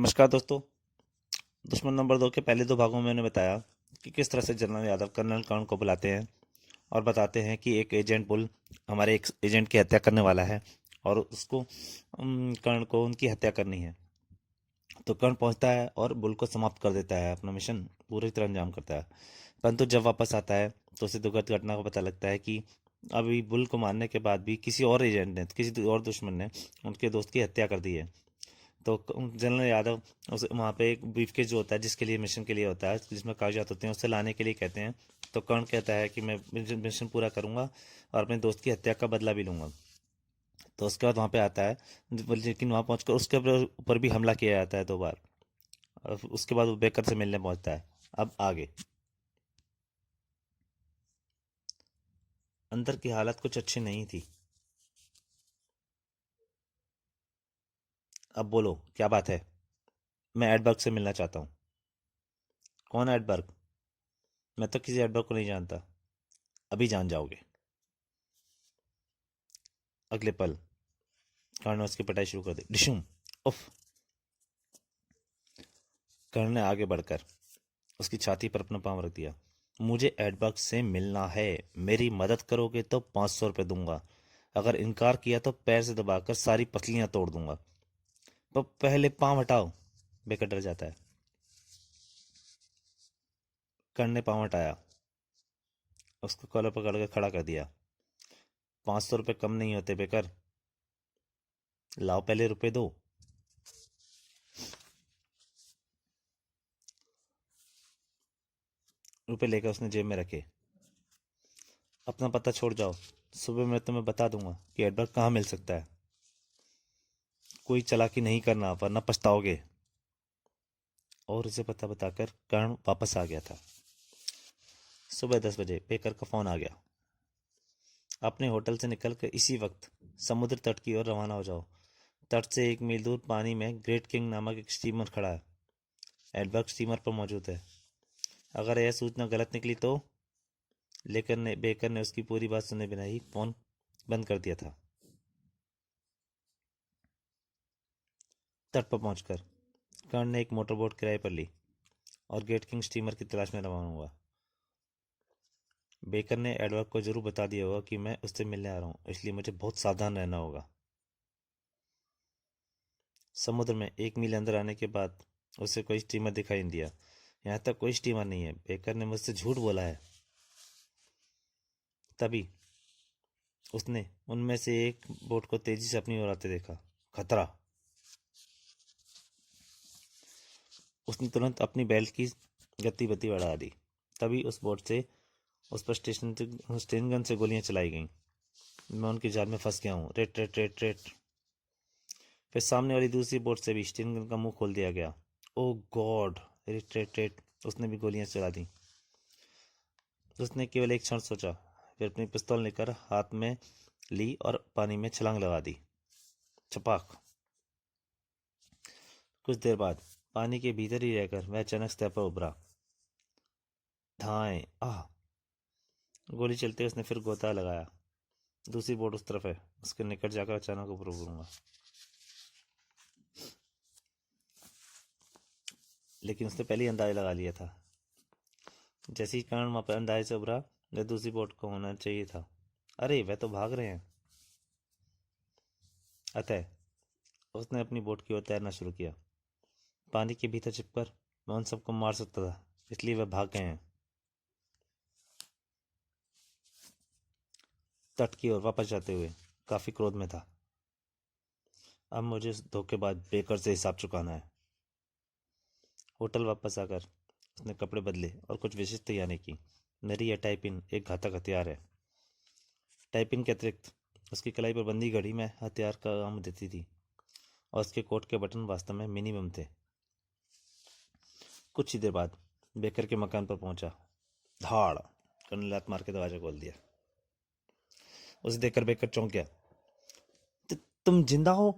नमस्कार दोस्तों। दुश्मन नंबर 2 के पहले दो भागों में मैंने बताया कि किस तरह से जनरल यादव कर्नल कर्ण को बुलाते हैं और बताते हैं कि एक एजेंट बुल हमारे एक एजेंट की हत्या करने वाला है और उसको कर्ण को उनकी हत्या करनी है। तो कर्ण पहुंचता है और बुल को समाप्त कर देता है, अपना मिशन पूरी तरह अंजाम करता है। परंतु जब वापस आता है तो उसे दुखद घटना को पता लगता है कि अभी बुल को मारने के बाद भी किसी और एजेंट ने, किसी और दुश्मन ने उनके दोस्त की हत्या कर दी है। तो जनरल यादव उस वहाँ पे एक ब्रीफकेस जो होता है जिसके लिए मिशन के लिए होता है, जिसमें कागजात होते हैं, उससे लाने के लिए कहते हैं। तो कर्ण कहता है कि मैं मिशन पूरा करूंगा और अपने दोस्त की हत्या का बदला भी लूंगा। तो उसके बाद वहाँ पे आता है, लेकिन वहाँ पहुंचकर उसके ऊपर भी हमला किया जाता है 2 बार। और उसके बाद वो बेकर से मिलने पहुंचता है। अब आगे अंदर की हालत कुछ अच्छी नहीं थी। अब बोलो क्या बात है। मैं एडबर्ग से मिलना चाहता हूँ। कौन है एडबर्ग? मैं तो किसी एडबर्ग को नहीं जानता। अभी जान जाओगे। अगले पल कर्ण ने उसकी पिटाई शुरू कर दी। डिशुम! उफ! कर्ण ने आगे बढ़कर उसकी छाती पर अपना पांव रख दिया। मुझे एडबर्ग से मिलना है। मेरी मदद करोगे तो 500 रुपये दूंगा। अगर इनकार किया तो पैर से दबाकर सारी पसलियां तोड़ दूंगा। पर पहले पांव हटाओ। बेकर डर जाता है। कर्ण ने पांव हटाया, उसको कॉलर पकड़ कर खड़ा कर दिया। 500 रुपये कम नहीं होते बेकर। लाओ पहले रुपए दो। रुपए लेकर उसने जेब में रखे। अपना पता छोड़ जाओ। सुबह मैं तुम्हें बता दूंगा कि एडबर्ग कहाँ मिल सकता है। कोई चालाकी नहीं करना वरना पछताओगे। और उसे पता बताकर कर्ण वापस आ गया था। सुबह 10 बजे बेकर का फोन आ गया। अपने होटल से निकलकर इसी वक्त समुद्र तट की ओर रवाना हो जाओ। तट से 1 मील दूर पानी में ग्रेट किंग नामक एक स्टीमर खड़ा है। एडबर्ग स्टीमर पर मौजूद है। अगर यह सूचना गलत निकली तो। बेकर ने उसकी पूरी बात सुने बिना ही फोन बंद कर दिया था। तट पर पहुंचकर कर्ण ने एक मोटरबोट किराए पर ली और ग्रेट किंग स्टीमर की तलाश में रवाना हुआ। बेकर ने एडवर्ड को जरूर बता दिया होगा कि मैं उससे मिलने आ रहा हूँ, इसलिए मुझे बहुत सावधान रहना होगा। समुद्र में 1 मील अंदर आने के बाद उसे कोई स्टीमर दिखाई नहीं दिया। यहाँ तक कोई स्टीमर नहीं है। बेकर ने मुझसे झूठ बोला है। तभी उसने उनमें से एक बोट को तेजी से अपनी ओर आते देखा। खतरा! उसने तुरंत अपनी बेल्ट की गति बढ़ा दी। तभी उस बोट से उस पर स्टेन गन से गोलियां चलाई गईं। मैं उनकी जाल में फंस गया हूँ। Rate rate rate rate. फिर सामने वाली दूसरी बोट से भी स्टेन गन का मुंह खोल दिया गया। ओ गॉड! Rate rate rate. उसने भी गोलियां चला दी। उसने केवल एक क्षण सोचा, फिर अपनी पिस्तौल लेकर हाथ में ली और पानी में छलांग लगा दी। छपाक! कुछ देर बाद पानी के भीतर ही रहकर वह अचानक सतह पर उभरा। धाएं! आह! गोली चलते उसने फिर गोता लगाया। दूसरी बोट उस तरफ है, उसके निकट जाकर अचानक ऊपर उभरूंगा। लेकिन उसने पहले ही अंदाजा लगा लिया था। जैसे ही कर्ण वहां पर अंदाजे से उभरा, वह दूसरी बोट को होना चाहिए था। अरे वह तो भाग रहे हैं। अतः उसने अपनी बोट की ओर तैरना शुरू किया। पानी के भीतर छिपकर वह उन सबको मार सकता था, इसलिए वह भाग गए हैं। तट की ओर वापस जाते हुए काफी क्रोध में था। अब मुझे उस धोखेबाज बेकर से हिसाब चुकाना है। होटल वापस आकर उसने कपड़े बदले और कुछ विशिष्ट तैयारी की। मेरी यह टाइपिन एक घातक हथियार है। टाइपिन के अतिरिक्त उसकी कलाई पर बंदी घड़ी में हथियार का काम देती थी और उसके कोट के बटन वास्तव में मिनी बम थे। कुछ ही देर बाद बेकर के मकान पर पहुंचा। धाड़! कर्नल ने लात मार के दरवाजा खोल दिया। उसे देखकर बेकर चौंक गया। तुम जिंदा हो?"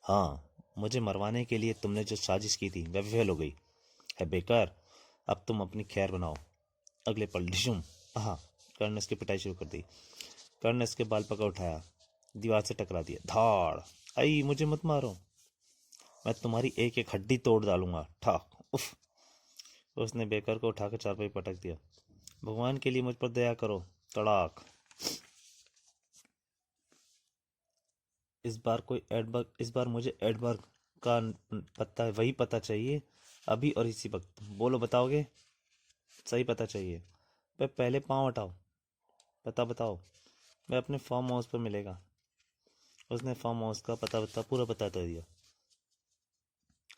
"हाँ, मुझे मरवाने के लिए तुमने जो साजिश की थी वह विफल हो गई है बेकर। अब तुम अपनी खैर बनाओ।" अगले पल ढिशुम! आहा! कर्ण ने उसकी पिटाई शुरू कर दी। कर्ण ने उसके बाल पकड़ उठाया, दीवार से टकरा दिया। धाड़! आई, मुझे मत मारो! मैं तुम्हारी एक एक हड्डी तोड़ डालूंगा। ठाक उफ। उसने बेकर को उठाकर चारपाई पटक दिया। भगवान के लिए मुझ पर दया करो। तड़ाक। इस बार मुझे एडबर्ग का वही पता चाहिए, अभी और इसी वक्त। बोलो, बताओगे? सही पता चाहिए। पहले पाँव हटाओ। पता बताओ। मैं अपने फार्म हाउस पर मिलेगा। उसने फार्म हाउस का पूरा पता तो दिया।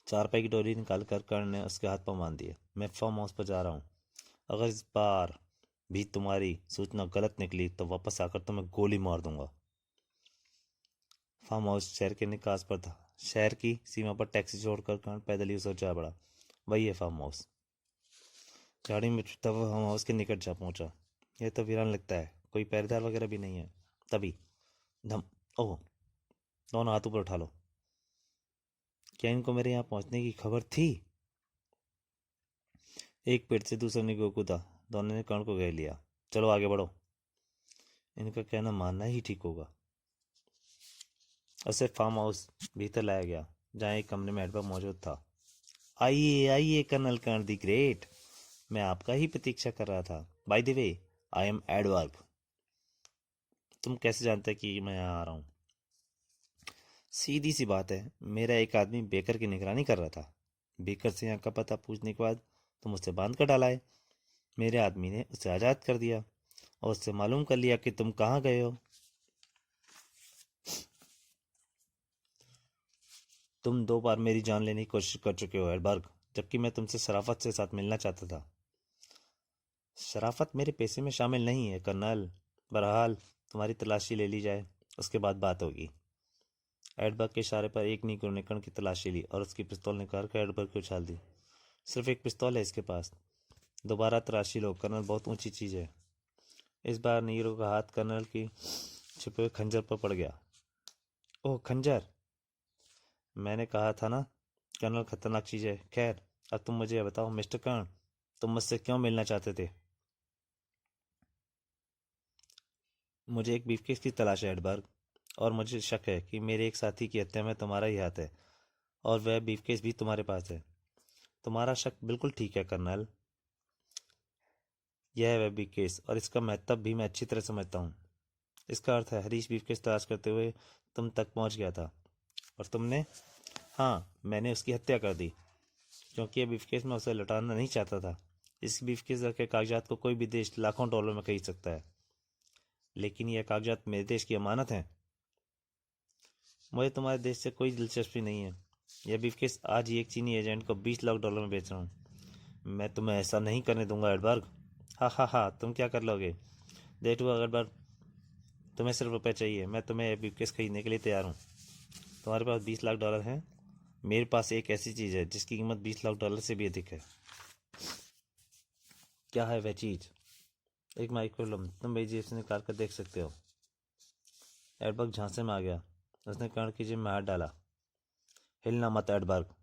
चारपाई की डोरी निकाल कर कर्ण ने उसके हाथ पर बांध दिए। मैं फार्म हाउस पर जा रहा हूँ। अगर इस बार भी तुम्हारी सूचना गलत निकली तो वापस आकर तुम्हें गोली मार दूंगा। फार्म हाउस शहर के निकास पर था। शहर की सीमा पर टैक्सी छोड़कर कर्ण पैदल ही उसे जा बढ़ा। वही है फार्म हाउस। गाड़ी में तब फार्म हाउस के निकट जा पहुंचा। यह तो वीरान लगता है, कोई पहरेदार वगैरह भी नहीं है। तभी धम। ओह, दोनों हाथ ऊपर उठा लो। क्या इनको मेरे यहाँ पहुंचने की खबर थी? एक पेड़ से दूसरा निगो कूदा। दोनों ने कर्ण को घेर लिया। चलो आगे बढ़ो। इनका कहना मानना ही ठीक होगा। उसे फार्म हाउस भीतर लाया गया, जहाँ एक कमरे में एडवर्ड मौजूद था। आइए आइए कर्नल कर्ण दी ग्रेट, मैं आपका ही प्रतीक्षा कर रहा था। By the way, I am Edward. तुम कैसे जानते कि मैं यहाँ आ रहा हूँ? सीधी सी बात है, मेरा एक आदमी बेकर की निगरानी कर रहा था। बेकर से यहाँ का पता पूछने के बाद तुम उसे बांध कर डाला है। मेरे आदमी ने उसे आज़ाद कर दिया और उससे मालूम कर लिया कि तुम कहाँ गए हो। तुम 2 बार मेरी जान लेने की कोशिश कर चुके हो एडबर्ग, जबकि मैं तुमसे शराफत से साथ मिलना चाहता था। शराफत मेरे पैसे में शामिल नहीं है कर्नल। बहरहाल तुम्हारी तलाशी ले ली जाए, उसके बाद बात होगी। एडबर्ग के इशारे पर एक नीग्रो ने कर्ण की तलाशी ली और उसकी पिस्तौल निकाल कर एडबर्ग को उछाल दी। सिर्फ एक पिस्तौल है इसके पास। दोबारा तलाशी लो कर्नल, बहुत ऊंची चीज़ है। इस बार नीग्रो का हाथ कर्नल की छुपे हुए खंजर पर पड़ गया। ओह, खंजर! मैंने कहा था ना, कर्नल खतरनाक चीज़ है। खैर, अब तुम मुझे बताओ मिस्टर कर्ण, तुम मुझसे क्यों मिलना चाहते थे? मुझे एक ब्रीफकेस की तलाश है एडबर्ग, और मुझे शक है कि मेरे एक साथी की हत्या में तुम्हारा ही हाथ है, और वह ब्रीफकेस भी तुम्हारे पास है। तुम्हारा शक बिल्कुल ठीक है कर्नल। यह है वह ब्रीफकेस, और इसका महत्व भी मैं अच्छी तरह समझता हूँ। इसका अर्थ है हरीश ब्रीफकेस तलाश करते हुए तुम तक पहुँच गया था, और तुमने, हाँ, मैंने उसकी हत्या कर दी, क्योंकि यह ब्रीफकेस मैं उसे लौटाना नहीं चाहता था। इस ब्रीफकेस के कागजात को कोई भी देश लाखों डॉलर में खरीद सकता है, लेकिन यह कागजात मेरे देश की अमानत हैं। मुझे तुम्हारे देश से कोई दिलचस्पी नहीं है। यह ब्रीफकेस आज ही एक चीनी एजेंट को 20 लाख डॉलर में बेच रहा हूँ। मैं तुम्हें ऐसा नहीं करने दूंगा एडबर्ग। हा हा हा, तुम क्या कर लोगे? देखो एडबर्ग, तुम्हें सिर्फ रुपए चाहिए, मैं तुम्हें यह ब्रीफकेस खरीदने के लिए तैयार हूँ। तुम्हारे पास 20 लाख डॉलर हैं। मेरे पास एक ऐसी चीज़ है जिसकी कीमत 20 लाख डॉलर से भी अधिक है। क्या है वह चीज़? एक माइक्रोलम, तुम मेरी जेब से निकाल कर देख सकते हो। एडबर्ग झांसे में आ गया। उसने कर्ण की जेब में हाथ डाला। हिलना मत एडबर्ग,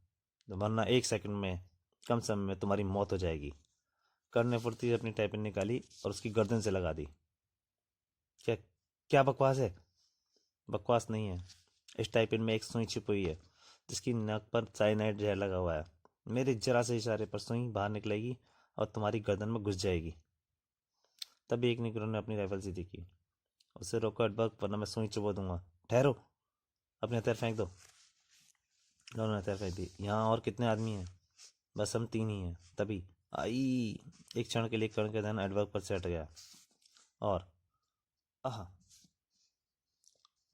वरना 1 सेकंड में, कम समय में तुम्हारी मौत हो जाएगी। कर्ण ने फुर्ती से अपनी टाइपिन निकाली और उसकी गर्दन से लगा दी। क्या क्या बकवास है? बकवास नहीं है। इस टाइपिन में एक सुई छिपी हुई है, जिसकी नाक पर साइनाइड जहर लगा हुआ है। मेरे जरा से इशारे पर सुई बाहर निकलेगी और तुम्हारी गर्दन में घुस जाएगी। तभी एक निग्रो ने अपनी राइफल सीधी की। उसे रोको एडबर्ग, वरना मैं सुई चुबो दूंगा। ठहरो, अपने हथियार फेंक दो। दोनों ने हथियार फेंक दी। यहाँ और कितने आदमी हैं? बस हम 3 ही हैं। तभी आई। एक क्षण के लिए कर्ण का ध्यान एडवर्ग पर से हट गया, और आह,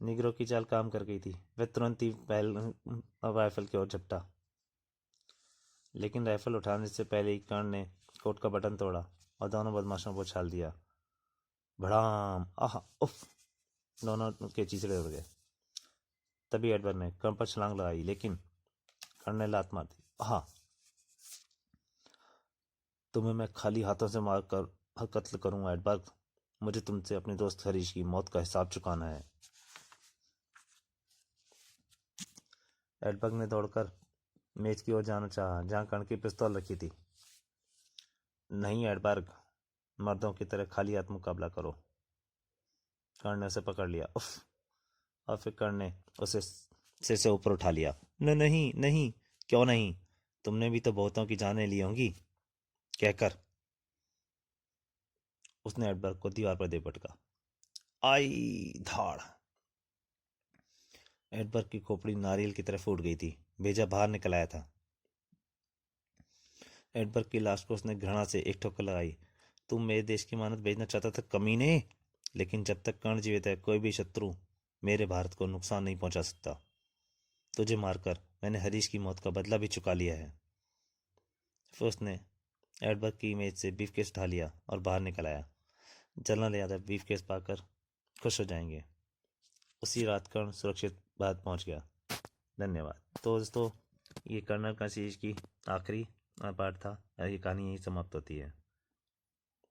निग्रो की चाल काम कर गई थी। वह तुरंत ही राइफल की ओर झपटा, लेकिन राइफल उठाने से पहले ही कर्ण ने कोट का बटन तोड़ा और दोनों बदमाशों को उछाल दिया। भड़ाम! आह उफ! दोनों के चीचड़े उड़ गए। तभी एडवर्ड ने कर्ण पर छलांग लगाई, लेकिन कर्ण ने लात मार दी। आह! तुम्हें मैं खाली हाथों से मार कर कत्ल करूंगा एडवर्ड। मुझे तुमसे अपने दोस्त हरीश की मौत का हिसाब चुकाना है। एडवर्ड ने दौड़कर मेज की ओर जाना चाहा, जहां कर्ण की पिस्तौल रखी थी। नहीं एडवर्ड, मर्दों की तरह खाली हाथ मुकाबला करो। कर्ण ने उसे पकड़ लिया। उफ! और फिर कर्ण ने उसे सिर से ऊपर उठा लिया। न नहीं नहीं। क्यों नहीं? तुमने भी तो बहुतों की जानें ली होंगी। कहकर उसने एडबर्ग को दीवार पर दे पटका। आई धाड़! एडबर्ग की खोपड़ी नारियल की तरह फूट गई थी। भेजा बाहर निकल आया था। एडबर्ग की लाश को उसने घृणा से एक ठोकर लगाई। तुम मेरे देश की मानत भेजना चाहता था, कमीने। लेकिन जब तक कर्ण जीवित है, कोई भी शत्रु मेरे भारत को नुकसान नहीं पहुंचा सकता। तुझे मारकर मैंने हरीश की मौत का बदला भी चुका लिया है। फिर उसने एडबर्ग की इमेज से ब्रीफकेस उठा लिया और बाहर निकल आया। जनरल यादव ब्रीफकेस पाकर खुश हो जाएंगे। उसी रात कर्ण सुरक्षित भारत पहुंच गया। धन्यवाद। तो दोस्तों, ये कर्नल का सीरीज की आखिरी पार्ट था। ये कहानी यही समाप्त होती है।